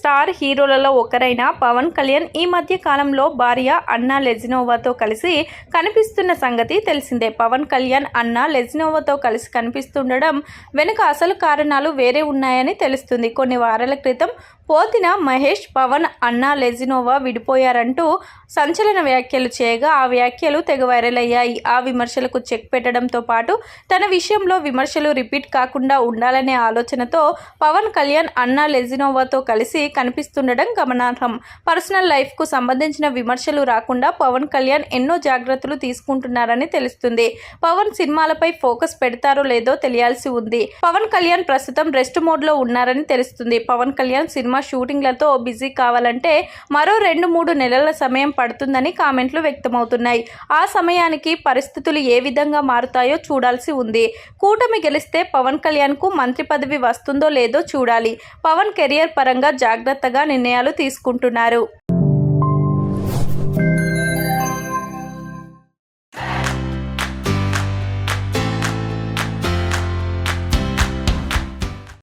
Star హీరోలలో ఒకరైన పవన్ కళ్యాణ్ ఈ మధ్య కాలంలో భార్య అన్నా లెజినోవాతో కలిసి కనిపిస్తున్న సంగతి తెలిసిందే. పవన్ కళ్యాణ్ అన్నా లెజినోవాతో కలిసి కనిపిస్తుండడం వెనుక అసలు కారణాలు వేరే ఉన్నాయని తెలుస్తుంది. కొన్ని వారాల క్రితం పోతిన మహేష్ పవన్ అన్నా లెజినోవా విడిపోయారంటూ సంచలన వ్యాఖ్యలు చేయగా ఆ వ్యాఖ్యలు తెగ వైరల్ అయ్యాయి. ఆ విమర్శలకు చెక్ పెట్టడంతో పాటు తన విషయంలో విమర్శలు రిపీట్ కాకుండా ఉండాలనే ఆలోచనతో పవన్ కళ్యాణ్ అన్నా లెజినోవాతో కలిసి కనిపిస్తుండడం గమనార్హం. పర్సనల్ లైఫ్కు సంబంధించిన విమర్శలు రాకుండా పవన్ కళ్యాణ్ ఎన్నో జాగ్రత్తలు తీసుకుంటున్నారని తెలుస్తుంది. పవన్ సినిమాలపై ఫోకస్ పెడతారో లేదో తెలియాల్సి ఉంది. పవన్ కళ్యాణ్ ప్రస్తుతం రెస్ట్ మోడ్లో ఉన్నారని తెలుస్తుంది. పవన్ కళ్యాణ్ సినిమా షూటింగ్లతో బిజీ కావాలంటే మరో 2-3 నెలల సమయం పడుతుందని కామెంట్లు వ్యక్తమవుతున్నాయి. ఆ సమయానికి పరిస్థితులు ఏ విధంగా మారుతాయో చూడాల్సి ఉంది. కూటమి గెలిస్తే పవన్ కళ్యాణ్కు మంత్రి పదవి వస్తుందో లేదో చూడాలి. పవన్ కెరియర్ పరంగా జాగ్రత్తగా నిర్ణయాలు తీసుకుంటున్నారు.